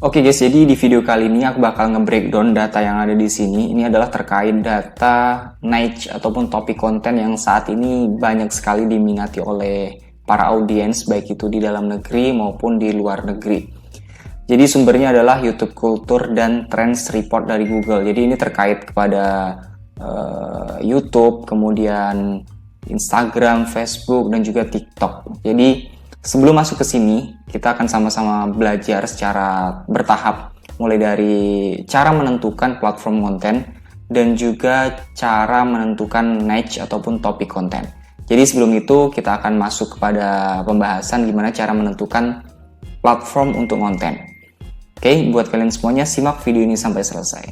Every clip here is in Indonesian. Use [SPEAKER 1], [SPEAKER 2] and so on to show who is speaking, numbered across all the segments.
[SPEAKER 1] Oke guys, jadi di video kali ini aku bakal nge-breakdown data yang ada di sini. Ini adalah terkait data niche ataupun topik konten yang saat ini banyak sekali diminati oleh para audiens, baik itu di dalam negeri maupun di luar negeri. Jadi sumbernya adalah YouTube Culture dan Trends Report dari Google. Jadi ini terkait kepada YouTube, kemudian Instagram, Facebook, dan juga TikTok. Jadi sebelum masuk ke sini, kita akan sama-sama belajar secara bertahap, mulai dari cara menentukan platform konten dan juga cara menentukan niche ataupun topik konten. Jadi sebelum itu kita akan masuk kepada pembahasan gimana cara menentukan platform untuk konten. Oke, buat kalian semuanya simak video ini sampai selesai.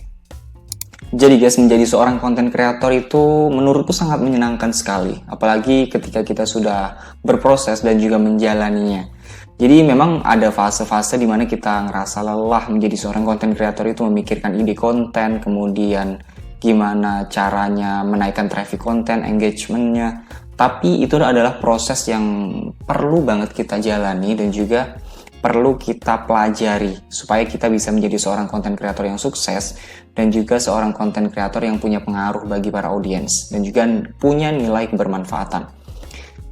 [SPEAKER 1] Jadi guys, menjadi seorang content creator itu menurutku sangat menyenangkan sekali. Apalagi ketika kita sudah berproses dan juga menjalaninya. Jadi memang ada fase-fase di mana kita ngerasa lelah menjadi seorang content creator itu memikirkan ide konten, kemudian gimana caranya menaikkan traffic konten, engagementnya. Tapi itu adalah proses yang perlu banget kita jalani dan juga perlu kita pelajari supaya kita bisa menjadi seorang content creator yang sukses dan juga seorang content creator yang punya pengaruh bagi para audiens dan juga punya nilai kebermanfaatan.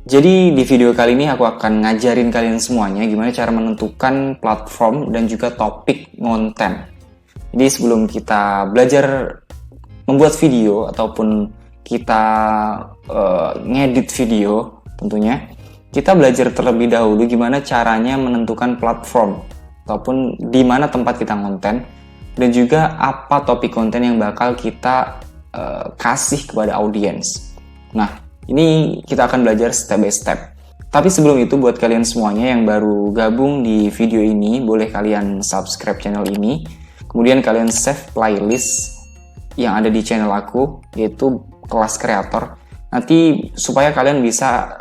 [SPEAKER 1] Jadi di video kali ini aku akan ngajarin kalian semuanya gimana cara menentukan platform dan juga topik konten. Jadi sebelum kita belajar membuat video ataupun kita ngedit video tentunya, kita belajar terlebih dahulu gimana caranya menentukan platform ataupun di mana tempat kita konten dan juga apa topik konten yang bakal kita kasih kepada audiens. Nah, ini kita akan belajar step by step. Tapi sebelum itu buat kalian semuanya yang baru gabung di video ini, boleh kalian subscribe channel ini. Kemudian kalian save playlist yang ada di channel aku, yaitu Kelas Kreator. Nanti supaya kalian bisa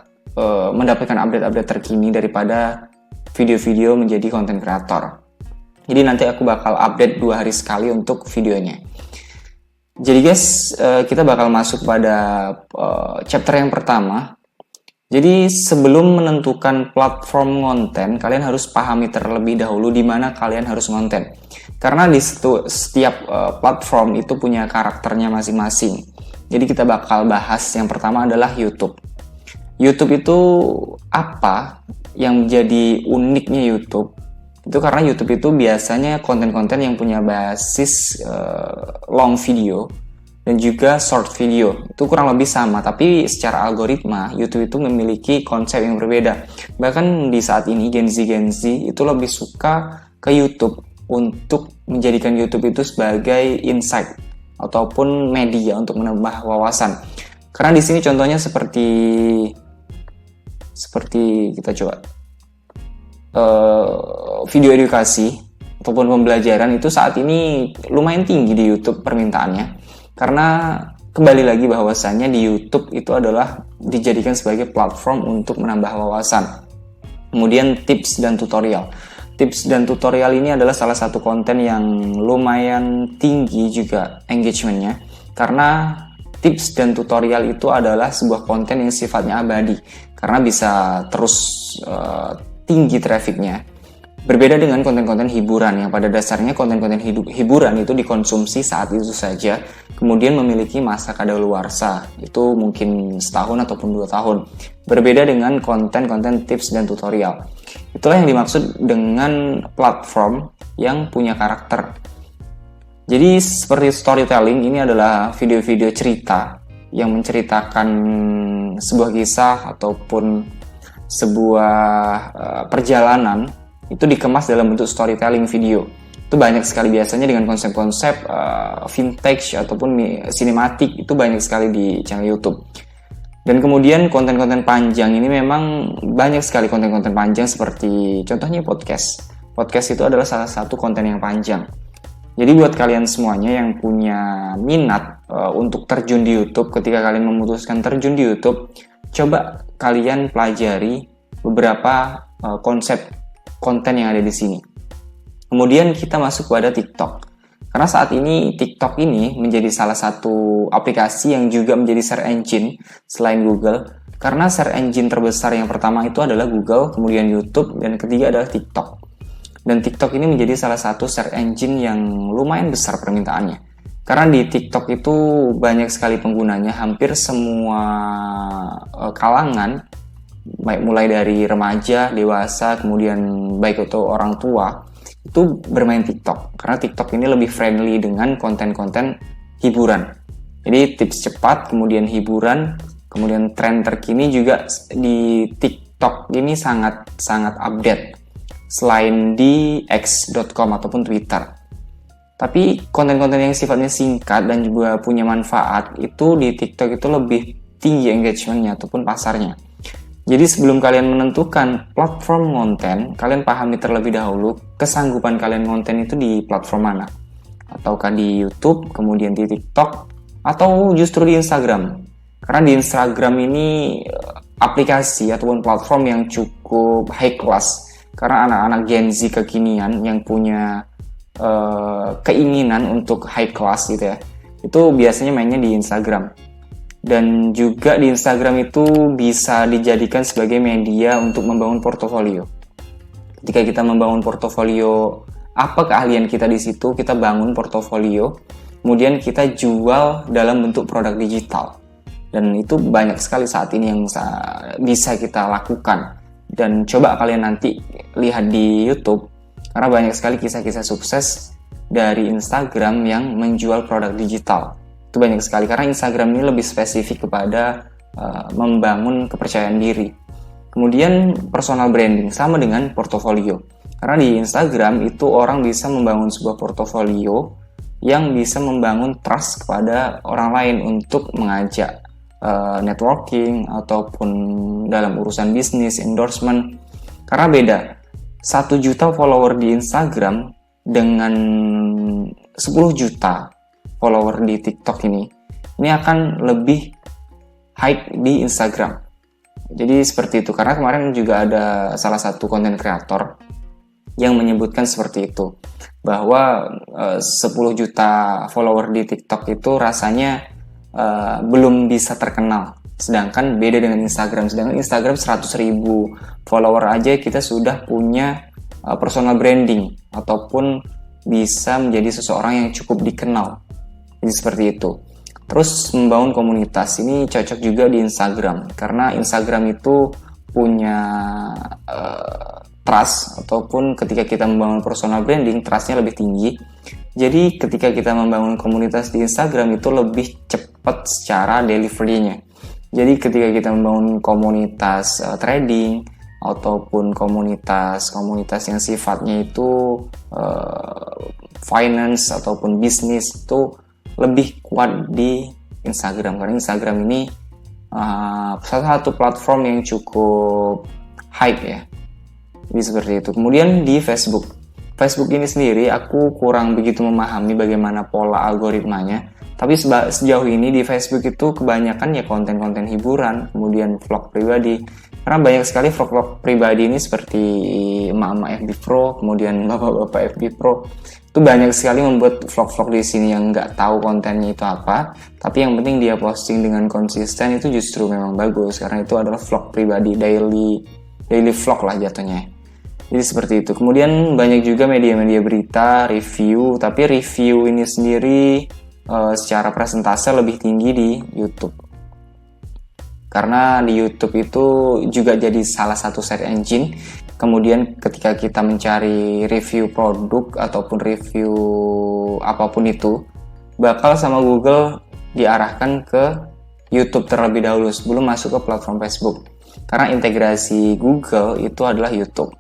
[SPEAKER 1] mendapatkan update-update terkini daripada video-video menjadi content creator. Jadi nanti aku bakal update 2 hari sekali untuk videonya. Jadi guys, kita bakal masuk pada chapter yang pertama. Jadi sebelum menentukan platform konten, kalian harus pahami terlebih dahulu di mana kalian harus konten. Karena di setiap platform itu punya karakternya masing-masing. Jadi kita bakal bahas yang pertama adalah YouTube. YouTube itu apa yang menjadi uniknya YouTube? Itu karena YouTube itu biasanya konten-konten yang punya basis long video dan juga short video. Itu kurang lebih sama, tapi secara algoritma YouTube itu memiliki konsep yang berbeda. Bahkan di saat ini Gen Z itu lebih suka ke YouTube untuk menjadikan YouTube itu sebagai insight ataupun media untuk menambah wawasan. Karena di sini contohnya seperti kita coba video edukasi ataupun pembelajaran itu saat ini lumayan tinggi di YouTube permintaannya, karena kembali lagi bahwasannya di YouTube itu adalah dijadikan sebagai platform untuk menambah wawasan. Kemudian tips dan tutorial ini adalah salah satu konten yang lumayan tinggi juga engagementnya, karena tips dan tutorial itu adalah sebuah konten yang sifatnya abadi karena bisa terus tinggi trafficnya. Berbeda dengan konten-konten hiburan yang pada dasarnya konten-konten hiburan itu dikonsumsi saat itu saja, kemudian memiliki masa kadaluarsa, itu mungkin setahun ataupun 2 tahun. Berbeda dengan konten-konten tips dan tutorial. Itulah yang dimaksud dengan platform yang punya karakter. Jadi seperti storytelling, ini adalah video-video cerita yang menceritakan sebuah kisah ataupun sebuah perjalanan itu dikemas dalam bentuk storytelling video. Itu banyak sekali biasanya dengan konsep-konsep vintage ataupun sinematik, itu banyak sekali di channel YouTube. Dan kemudian konten-konten panjang ini memang banyak sekali konten-konten panjang seperti contohnya podcast. Podcast itu adalah salah satu konten yang panjang. Jadi buat kalian semuanya yang punya minat untuk terjun di YouTube, ketika kalian memutuskan terjun di YouTube, coba kalian pelajari beberapa konsep konten yang ada di sini. Kemudian kita masuk pada TikTok. Karena saat ini TikTok ini menjadi salah satu aplikasi yang juga menjadi search engine selain Google. Karena search engine terbesar yang pertama itu adalah Google, kemudian YouTube, dan ketiga adalah TikTok. Dan TikTok ini menjadi salah satu search engine yang lumayan besar permintaannya. Karena di TikTok itu banyak sekali penggunanya, hampir semua kalangan, baik mulai dari remaja, dewasa, kemudian baik itu orang tua, itu bermain TikTok. Karena TikTok ini lebih friendly dengan konten-konten hiburan. Jadi tips cepat, kemudian hiburan, kemudian tren terkini juga di TikTok ini sangat update. Selain di x.com ataupun Twitter. Tapi konten-konten yang sifatnya singkat dan juga punya manfaat itu di TikTok itu lebih tinggi engagementnya ataupun pasarnya. Jadi sebelum kalian menentukan platform konten, kalian pahami terlebih dahulu kesanggupan kalian konten itu di platform mana. Ataukah di YouTube, kemudian di TikTok, atau justru di Instagram. Karena di Instagram ini aplikasi ataupun platform yang cukup high class. Karena anak-anak Gen Z kekinian yang punya keinginan untuk high class gitu ya, itu biasanya mainnya di Instagram. Dan juga di Instagram itu bisa dijadikan sebagai media untuk membangun portofolio. Ketika kita membangun portofolio, apa keahlian kita di situ, kita bangun portofolio, kemudian kita jual dalam bentuk produk digital. Dan itu banyak sekali saat ini yang bisa kita lakukan. Dan coba kalian nanti lihat di YouTube, karena banyak sekali kisah-kisah sukses dari Instagram yang menjual produk digital. Itu banyak sekali, karena Instagram ini lebih spesifik kepada membangun kepercayaan diri. Kemudian personal branding, sama dengan portofolio. Karena di Instagram itu orang bisa membangun sebuah portofolio yang bisa membangun trust kepada orang lain untuk mengajak networking ataupun dalam urusan bisnis, endorsement. Karena beda 1 juta follower di Instagram dengan 10 juta follower di TikTok ini akan lebih hype di Instagram. Jadi seperti itu, karena kemarin juga ada salah satu konten kreator yang menyebutkan seperti itu, bahwa 10 juta follower di TikTok itu rasanya belum bisa terkenal, sedangkan beda dengan Instagram. Sedangkan Instagram 100.000 follower aja kita sudah punya personal branding ataupun bisa menjadi seseorang yang cukup dikenal. Jadi seperti itu. Terus membangun komunitas ini cocok juga di Instagram, karena Instagram itu punya trust, ataupun ketika kita membangun personal branding, trustnya lebih tinggi. Jadi ketika kita membangun komunitas di Instagram itu lebih cepat secara delivery-nya. Jadi ketika kita membangun komunitas trading ataupun komunitas yang sifatnya itu finance ataupun bisnis, itu lebih kuat di Instagram. Karena Instagram ini salah satu platform yang cukup hype ya. Jadi seperti itu. Kemudian di Facebook ini sendiri aku kurang begitu memahami bagaimana pola algoritmanya. Tapi sejauh ini di Facebook itu kebanyakan ya konten-konten hiburan, kemudian vlog pribadi. Karena banyak sekali vlog-vlog pribadi ini seperti emak-emak FB Pro, kemudian bapak-bapak FB Pro. Itu banyak sekali membuat vlog-vlog di sini yang nggak tahu kontennya itu apa. Tapi yang penting dia posting dengan konsisten, itu justru memang bagus. Karena itu adalah vlog pribadi, daily vlog lah jatuhnya. Jadi seperti itu. Kemudian banyak juga media-media berita, review. Tapi review ini sendiri secara persentase lebih tinggi di YouTube. Karena di YouTube itu juga jadi salah satu search engine. Kemudian ketika kita mencari review produk ataupun review apapun itu, bakal sama Google diarahkan ke YouTube terlebih dahulu sebelum masuk ke platform Facebook. Karena integrasi Google itu adalah YouTube.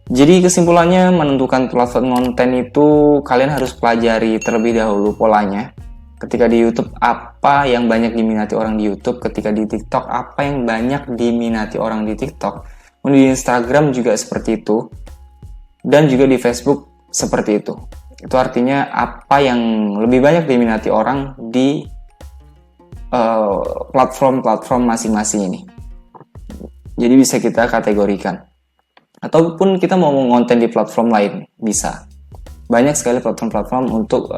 [SPEAKER 1] Jadi kesimpulannya, menentukan platform konten itu kalian harus pelajari terlebih dahulu polanya. Ketika di YouTube, apa yang banyak diminati orang di YouTube. Ketika di TikTok, apa yang banyak diminati orang di TikTok. Di Instagram juga seperti itu. Dan juga di Facebook seperti itu. Itu artinya apa yang lebih banyak diminati orang di platform-platform masing-masing ini. Jadi bisa kita kategorikan. Ataupun kita mau ngonten di platform lain, bisa. Banyak sekali platform-platform untuk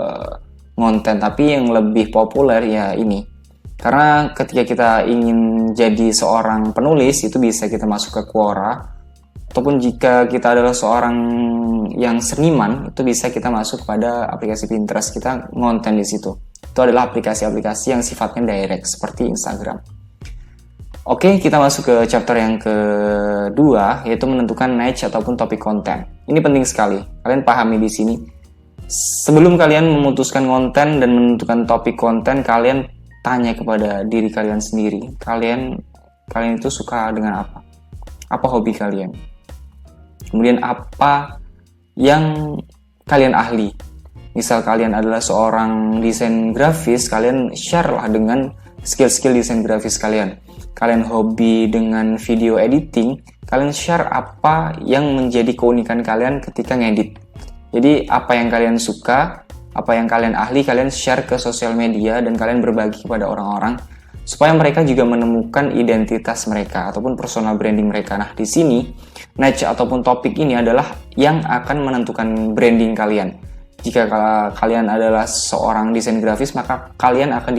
[SPEAKER 1] ngonten, tapi yang lebih populer ya ini. Karena ketika kita ingin jadi seorang penulis, itu bisa kita masuk ke Quora, Ataupun jika kita adalah seorang yang seniman, itu bisa kita masuk pada aplikasi Pinterest, kita ngonten di situ. Itu adalah aplikasi-aplikasi yang sifatnya direct seperti Instagram. Oke, kita masuk ke chapter yang kedua, yaitu menentukan niche ataupun topik konten. Ini penting sekali. Kalian pahami di sini. Sebelum kalian memutuskan konten dan menentukan topik konten, kalian tanya kepada diri kalian sendiri. Kalian itu suka dengan apa? Apa hobi kalian? Kemudian apa yang kalian ahli? Misal kalian adalah seorang desain grafis, kalian share lah dengan skill-skill desain grafis kalian. Kalian hobi dengan video editing, kalian share apa yang menjadi keunikan kalian ketika ngedit. Jadi apa yang kalian suka, apa yang kalian ahli, kalian share ke sosial media dan kalian berbagi kepada orang-orang supaya mereka juga menemukan identitas mereka ataupun personal branding mereka. Nah, di sini niche ataupun topik ini adalah yang akan menentukan branding kalian. Jika kalian adalah seorang desain grafis, maka kalian akan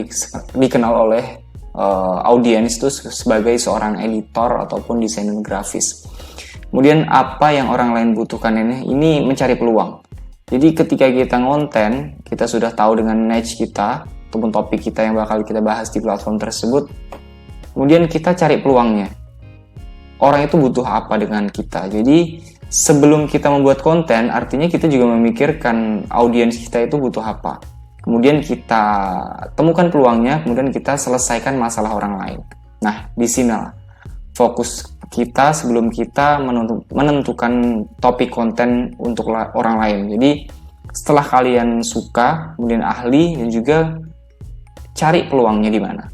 [SPEAKER 1] dikenal oleh audiens itu sebagai seorang editor ataupun desainer grafis. Kemudian apa yang orang lain butuhkan ini mencari peluang. Jadi ketika kita ngonten, kita sudah tahu dengan niche kita ataupun topik kita yang bakal kita bahas di platform tersebut. Kemudian kita cari peluangnya. Orang itu butuh apa dengan kita. Jadi sebelum kita membuat konten, artinya kita juga memikirkan audiens kita itu butuh apa. Kemudian kita temukan peluangnya, kemudian kita selesaikan masalah orang lain. Nah, di sini fokus kita sebelum kita menentukan topik konten untuk orang lain. Jadi setelah kalian suka, kemudian ahli, dan juga cari peluangnya di mana.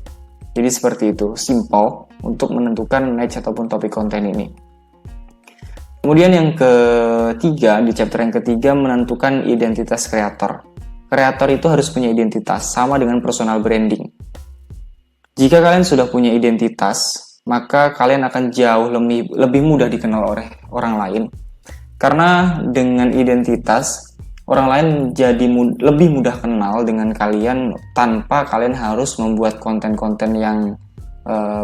[SPEAKER 1] Jadi seperti itu, simple untuk menentukan niche ataupun topik konten ini. Kemudian yang ketiga, di chapter yang ketiga, menentukan identitas kreator. Kreator itu harus punya identitas, sama dengan personal branding. Jika kalian sudah punya identitas, maka kalian akan jauh lebih mudah dikenal oleh orang lain. Karena dengan identitas, orang lain jadi lebih mudah kenal dengan kalian tanpa kalian harus membuat konten-konten yang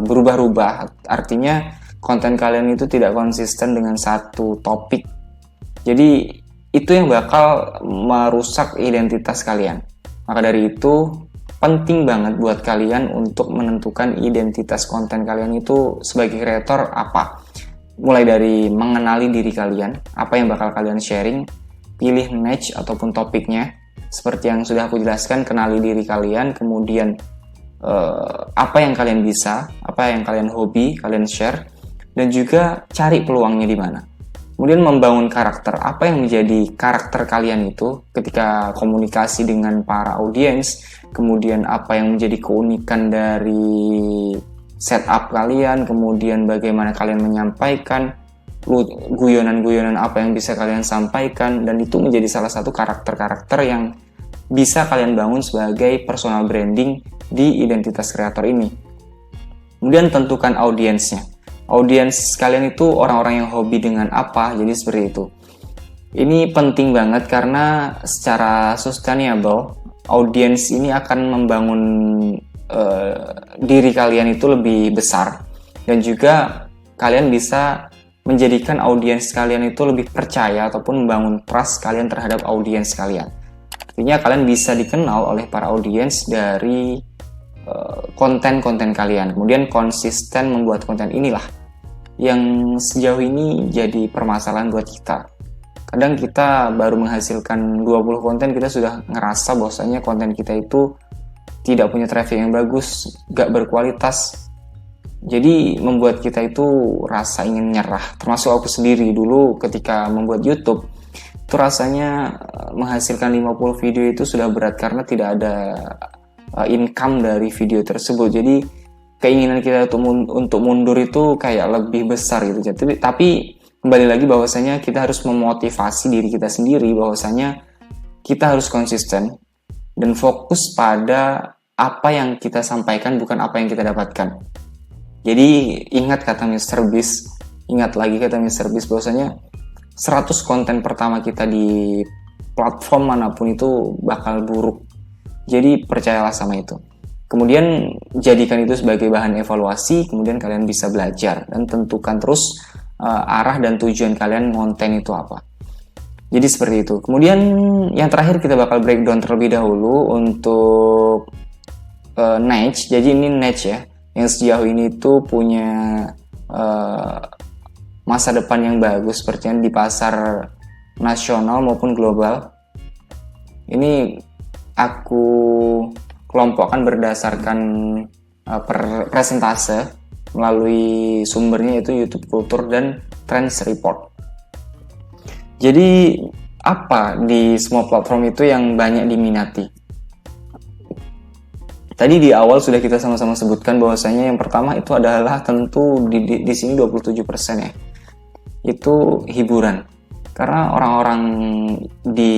[SPEAKER 1] berubah-ubah. Artinya konten kalian itu tidak konsisten dengan satu topik. Jadi itu yang bakal merusak identitas kalian. Maka dari itu penting banget buat kalian untuk menentukan identitas konten kalian itu sebagai kreator apa. Mulai dari mengenali diri kalian, apa yang bakal kalian sharing, pilih niche ataupun topiknya. Seperti yang sudah aku jelaskan, kenali diri kalian, kemudian apa yang kalian bisa, apa yang kalian hobi, kalian share, dan juga cari peluangnya di mana. Kemudian membangun karakter, apa yang menjadi karakter kalian itu ketika komunikasi dengan para audiens, kemudian apa yang menjadi keunikan dari setup kalian, kemudian bagaimana kalian menyampaikan, guyonan-guyonan apa yang bisa kalian sampaikan, dan itu menjadi salah satu karakter-karakter yang bisa kalian bangun sebagai personal branding di identitas kreator ini. Kemudian tentukan audiensnya. Audiens kalian itu orang-orang yang hobi dengan apa, jadi seperti itu. Ini penting banget karena secara sustainable, audiens ini akan membangun diri kalian itu lebih besar, dan juga kalian bisa menjadikan audiens kalian itu lebih percaya ataupun membangun trust kalian terhadap audiens kalian. Artinya kalian bisa dikenal oleh para audiens dari konten-konten kalian. Kemudian konsisten membuat konten inilah yang sejauh ini jadi permasalahan buat kita. Kadang kita baru menghasilkan 20 konten, kita sudah ngerasa bahwasanya konten kita itu tidak punya traffic yang bagus, gak berkualitas. Jadi membuat kita itu rasa ingin nyerah. Termasuk aku sendiri dulu ketika membuat YouTube, itu rasanya menghasilkan 50 video itu sudah berat karena tidak ada income dari video tersebut. Jadi keinginan kita untuk mundur itu kayak lebih besar gitu. Tapi kembali lagi bahwasanya kita harus memotivasi diri kita sendiri bahwasanya kita harus konsisten dan fokus pada apa yang kita sampaikan, bukan apa yang kita dapatkan. Jadi ingat kata Mr. Beast, ingat lagi kata Mr. Beast bahwasanya 100 konten pertama kita di platform manapun itu bakal buruk. Jadi percayalah sama itu. Kemudian jadikan itu sebagai bahan evaluasi, kemudian kalian bisa belajar dan tentukan terus arah dan tujuan kalian konten itu apa. Jadi seperti itu. Kemudian yang terakhir kita bakal breakdown terlebih dahulu untuk niche. Jadi ini niche ya, yang sejauh ini tuh punya masa depan yang bagus sepertinya di pasar nasional maupun global. Ini aku kelompokkan berdasarkan persentase melalui sumbernya yaitu YouTube Culture dan Trends Report. Jadi apa di semua platform itu yang banyak diminati? Tadi di awal sudah kita sama-sama sebutkan bahwasanya yang pertama itu adalah tentu di sini 27% ya. Itu hiburan. Karena orang-orang di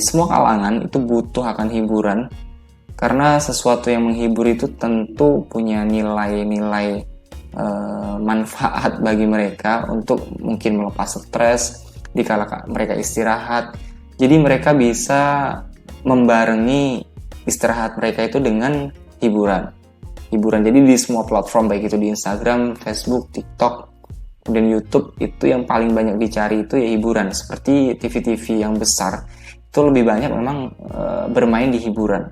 [SPEAKER 1] semua kalangan itu butuh akan hiburan. Karena sesuatu yang menghibur itu tentu punya nilai-nilai manfaat bagi mereka untuk mungkin melepas stres dikala mereka istirahat. Jadi mereka bisa membarengi istirahat mereka itu dengan hiburan. Jadi di semua platform, baik itu di Instagram, Facebook, TikTok, kemudian YouTube, itu yang paling banyak dicari itu ya hiburan. Seperti TV-TV yang besar itu lebih banyak memang bermain di hiburan.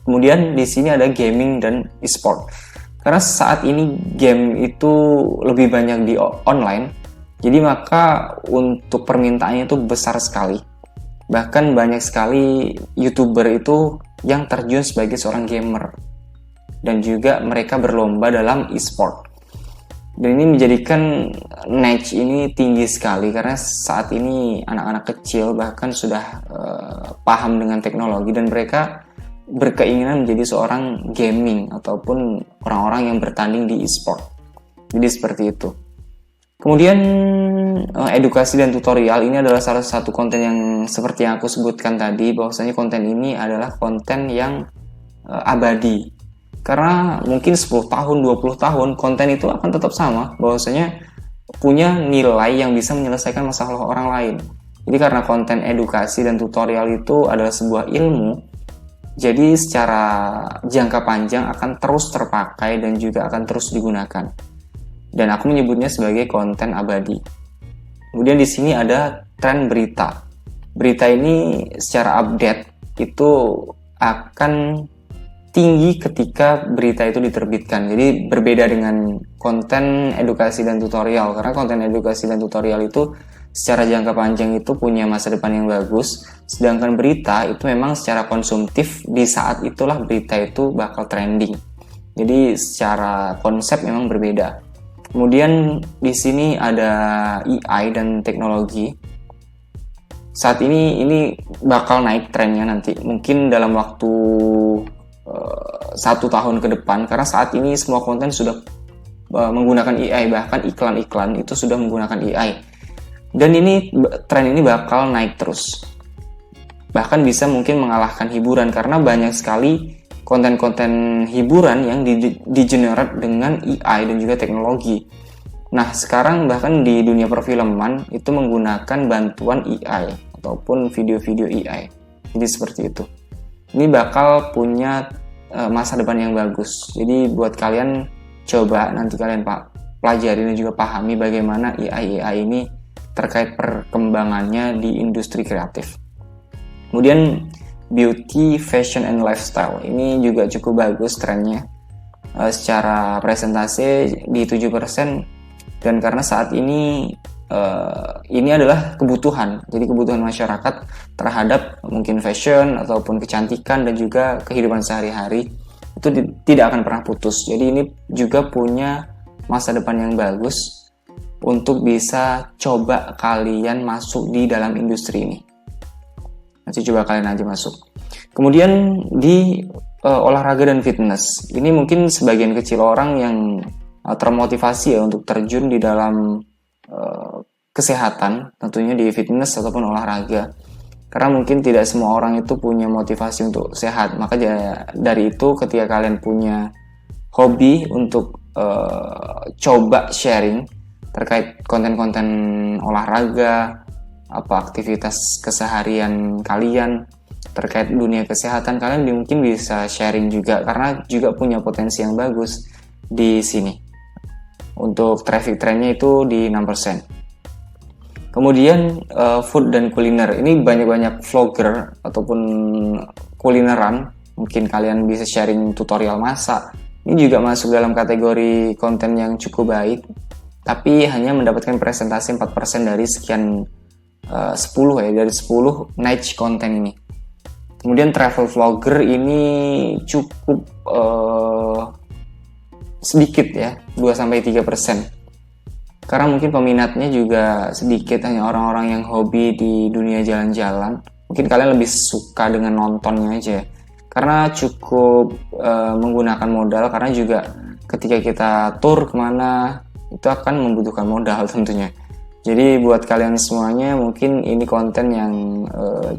[SPEAKER 1] Kemudian di sini ada gaming dan e-sport. Karena saat ini game itu lebih banyak di online. Jadi maka untuk permintaannya itu besar sekali. Bahkan banyak sekali YouTuber itu yang terjun sebagai seorang gamer. Dan juga mereka berlomba dalam e-sport. Dan ini menjadikan niche ini tinggi sekali. Karena saat ini anak-anak kecil bahkan sudah paham dengan teknologi. Dan mereka berkeinginan menjadi seorang gaming ataupun orang-orang yang bertanding di e-sport. Jadi seperti itu. Kemudian edukasi dan tutorial ini adalah salah satu konten yang seperti yang aku sebutkan tadi, bahwasanya konten ini adalah konten yang abadi. Karena mungkin 10 tahun, 20 tahun konten itu akan tetap sama, bahwasanya punya nilai yang bisa menyelesaikan masalah orang lain. Jadi karena konten edukasi dan tutorial itu adalah sebuah ilmu, jadi secara jangka panjang akan terus terpakai dan juga akan terus digunakan. Dan aku menyebutnya sebagai konten abadi. Kemudian di sini ada tren berita. Berita ini secara update itu akan tinggi ketika berita itu diterbitkan. Jadi berbeda dengan konten edukasi dan tutorial. Karena konten edukasi dan tutorial itu secara jangka panjang itu punya masa depan yang bagus. Sedangkan berita itu memang secara konsumtif di saat itulah berita itu bakal trending. Jadi secara konsep memang berbeda. Kemudian di sini ada AI dan teknologi. Saat ini bakal naik trennya nanti. Mungkin dalam waktu 1 tahun ke depan. Karena saat ini semua konten sudah menggunakan AI. Bahkan iklan-iklan itu sudah menggunakan AI. Dan tren ini bakal naik terus. Bahkan bisa mungkin mengalahkan hiburan. Karena banyak sekali konten-konten hiburan yang di-generate dengan AI dan juga teknologi. Nah, sekarang bahkan di dunia perfilman itu menggunakan bantuan AI ataupun video-video AI. Jadi seperti itu. Ini bakal punya masa depan yang bagus. Jadi buat kalian coba nanti kalian pelajari dan juga pahami bagaimana AI ini terkait perkembangannya di industri kreatif. Kemudian beauty, fashion, and lifestyle. Ini juga cukup bagus trennya. Secara presentasi di 7%. Dan karena saat ini adalah kebutuhan. Jadi kebutuhan masyarakat terhadap mungkin fashion ataupun kecantikan dan juga kehidupan sehari-hari itu tidak akan pernah putus. Jadi ini juga punya masa depan yang bagus untuk bisa coba kalian masuk di dalam industri ini. Nanti coba kalian aja masuk. Kemudian di olahraga dan fitness. Ini mungkin sebagian kecil orang yang termotivasi ya untuk terjun di dalam kesehatan, tentunya di fitness ataupun olahraga. Karena mungkin tidak semua orang itu punya motivasi untuk sehat. Maka dari itu ketika kalian punya hobi untuk coba sharing terkait konten-konten olahraga, apa aktivitas keseharian kalian terkait dunia kesehatan, kalian mungkin bisa sharing juga karena juga punya potensi yang bagus di sini. Untuk traffic trendnya itu di 6%. Kemudian food dan kuliner, ini banyak-banyak vlogger ataupun kulineran, mungkin kalian bisa sharing tutorial masak. Ini juga masuk dalam kategori konten yang cukup baik, tapi hanya mendapatkan presentasi 4% dari sekian 10 ya, dari 10 niche konten ini. Kemudian travel vlogger ini cukup sedikit ya, 2-3%. Karena mungkin peminatnya juga sedikit, hanya orang-orang yang hobi di dunia jalan-jalan. Mungkin kalian lebih suka dengan nontonnya aja. Karena cukup menggunakan modal, karena juga ketika kita tour kemana, itu akan membutuhkan modal tentunya. Jadi buat kalian semuanya mungkin ini konten yang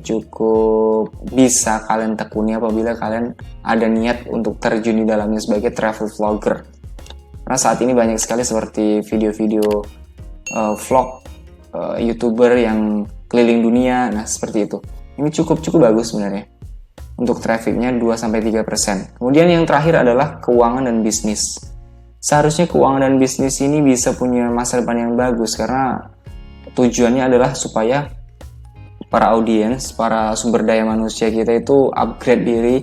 [SPEAKER 1] cukup bisa kalian tekuni apabila kalian ada niat untuk terjun di dalamnya sebagai travel vlogger. Karena saat ini banyak sekali seperti video-video vlog YouTuber yang keliling dunia, nah seperti itu. Ini cukup bagus sebenarnya. Untuk trafficnya 2-3%. Kemudian yang terakhir adalah keuangan dan bisnis. Seharusnya keuangan dan bisnis ini bisa punya masa depan yang bagus, karena tujuannya adalah supaya para audiens, para sumber daya manusia kita itu upgrade diri,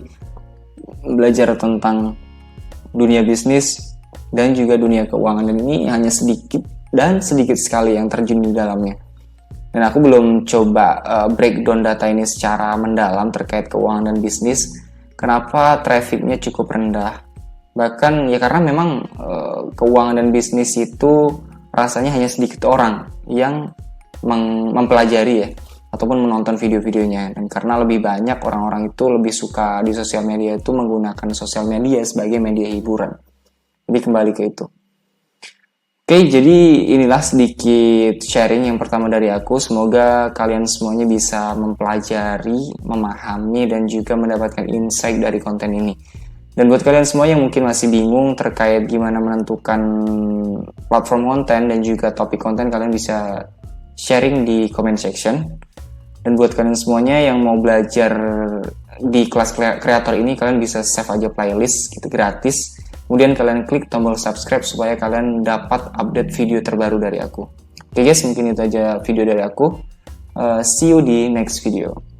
[SPEAKER 1] belajar tentang dunia bisnis dan juga dunia keuangan, dan ini hanya sedikit sekali yang terjun di dalamnya. Dan aku belum coba breakdown data ini secara mendalam terkait keuangan dan bisnis. Kenapa trafficnya cukup rendah? Bahkan ya karena memang keuangan dan bisnis itu rasanya hanya sedikit orang yang mempelajari ya, ataupun menonton video-videonya. Dan karena lebih banyak orang-orang itu lebih suka di sosial media itu menggunakan sosial media sebagai media hiburan. Jadi kembali ke itu. Oke, jadi inilah sedikit sharing yang pertama dari aku. Semoga kalian semuanya bisa mempelajari, memahami, dan juga mendapatkan insight dari konten ini. Dan buat kalian semua yang mungkin masih bingung terkait gimana menentukan platform konten dan juga topik konten, kalian bisa sharing di comment section. Dan buat kalian semuanya yang mau belajar di kelas kreator ini, kalian bisa save aja playlist gitu gratis. Kemudian kalian klik tombol subscribe supaya kalian dapat update video terbaru dari aku. Oke guys, mungkin itu aja video dari aku. See you di next video.